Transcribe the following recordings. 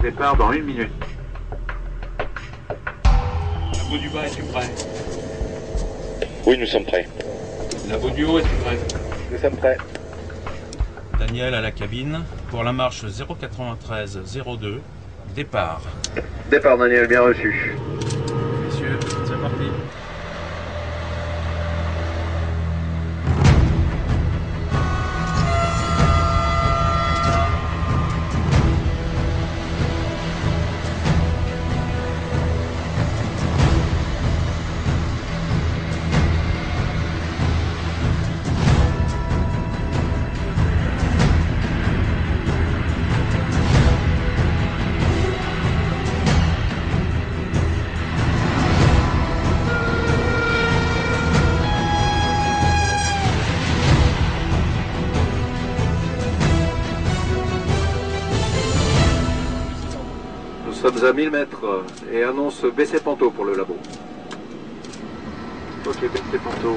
Départ dans 1 minute. Labo du bas, es-tu prêt? Oui, nous sommes prêts. Labo du haut, es-tu prêt? Nous sommes prêts. Daniel à la cabine pour la marche 093-02, départ. Départ Daniel, bien reçu. Messieurs, c'est parti. Nous sommes à 1000 mètres et annonce baisser Panto pour le labo. Ok, baisser Panto.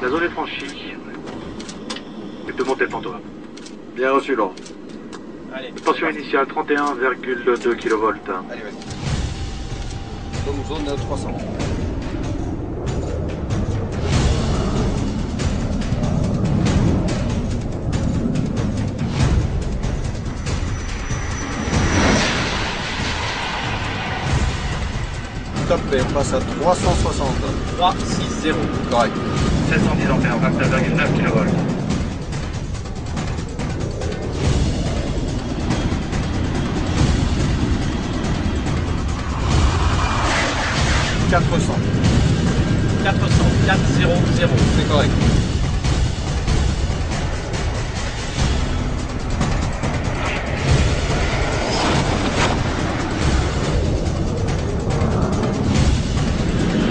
La zone est franchie. Tu peux monter le Panto. Bien reçu, Laurent. Allez. Tension initiale 31,2 kV. Allez, vas-y. Donc zone 300. Top, et on passe à 360. 360. Correct. 710 ampères, 29,9 kV. « 400. 400. C'est correct.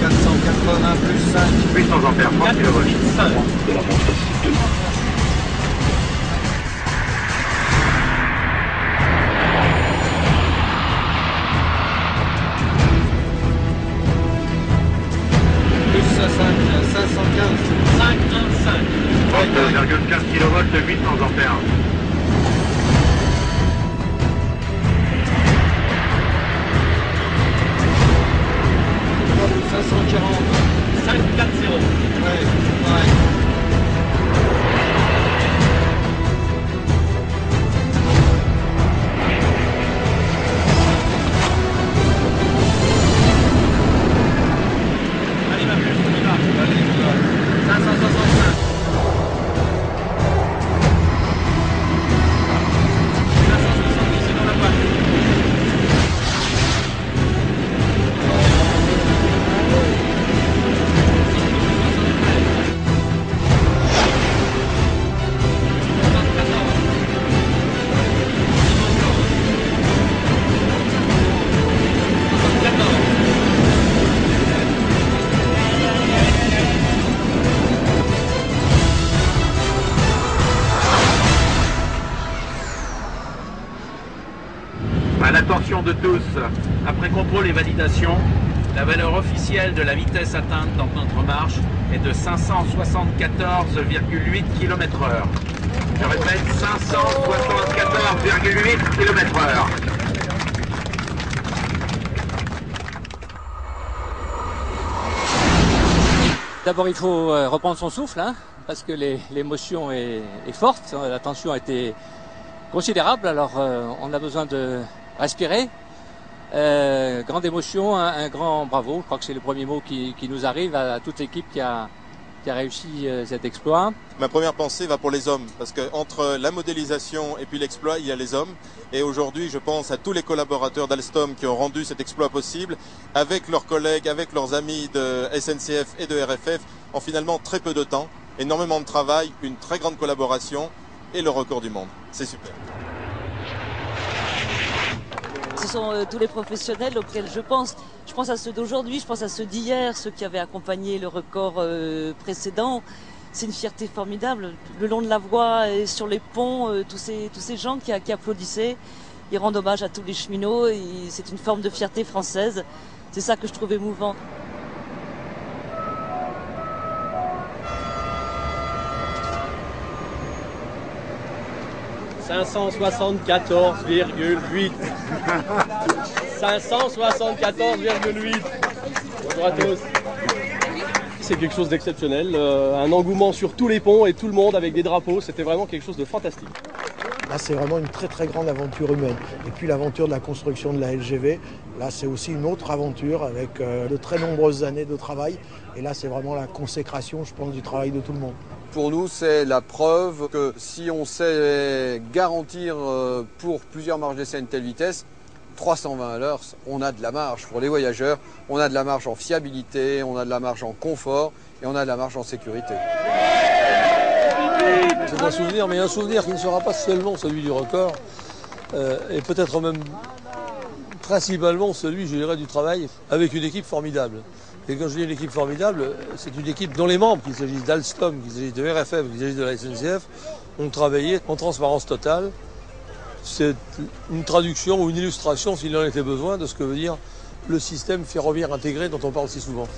480 plus 5. 800 ampères, 30 kV. 5. De la montre 2. Plus 515. 515. 32,4 kV, 800 ampères. 540. 540. Ouais, ouais. Allez, ma puce, on y va. Allez, on y va. 565. 570, c'est dans la boîte. À l'attention de tous, après contrôle et validation, la valeur officielle de la vitesse atteinte dans notre marche est de 574,8 km/h. Je répète, 574,8 km/h. D'abord, il faut reprendre son souffle, hein, parce que l'émotion est forte, la tension a été considérable, alors on a besoin de respirer. Grande émotion, un grand bravo, je crois que c'est le premier mot qui nous arrive à toute l'équipe qui a réussi cet exploit. Ma première pensée va pour les hommes, parce qu'entre la modélisation et puis l'exploit, il y a les hommes. Et aujourd'hui, je pense à tous les collaborateurs d'Alstom qui ont rendu cet exploit possible, avec leurs collègues, avec leurs amis de SNCF et de RFF, en finalement très peu de temps, énormément de travail, une très grande collaboration et le record du monde. C'est super. Ce sont tous les professionnels auxquels je pense. Je pense à ceux d'aujourd'hui, je pense à ceux d'hier, ceux qui avaient accompagné le record précédent. C'est une fierté formidable. Le long de la voie et sur les ponts, tous ces gens qui applaudissaient, ils rendent hommage à tous les cheminots. C'est une forme de fierté française. C'est ça que je trouve émouvant. 574,8. 574,8. Bonjour à tous. C'est quelque chose d'exceptionnel, un engouement sur tous les ponts et tout le monde avec des drapeaux, c'était vraiment quelque chose de fantastique. Là, c'est vraiment une très très grande aventure humaine. Et puis l'aventure de la construction de la LGV, là, c'est aussi une autre aventure avec de très nombreuses années de travail. Et là, c'est vraiment la consécration, je pense, du travail de tout le monde. Pour nous, c'est la preuve que si on sait garantir pour plusieurs marges d'essai une telle vitesse, 320 à l'heure, on a de la marge pour les voyageurs, on a de la marge en fiabilité, on a de la marge en confort et on a de la marge en sécurité. C'est un souvenir, mais un souvenir qui ne sera pas seulement celui du record, et peut-être même principalement celui, je dirais, du travail avec une équipe formidable. Et quand je dis une équipe formidable, c'est une équipe dont les membres, qu'il s'agisse d'Alstom, qu'il s'agisse de RFF, qu'il s'agisse de la SNCF, ont travaillé en transparence totale. C'est une traduction ou une illustration, s'il en était besoin, de ce que veut dire le système ferroviaire intégré dont on parle si souvent.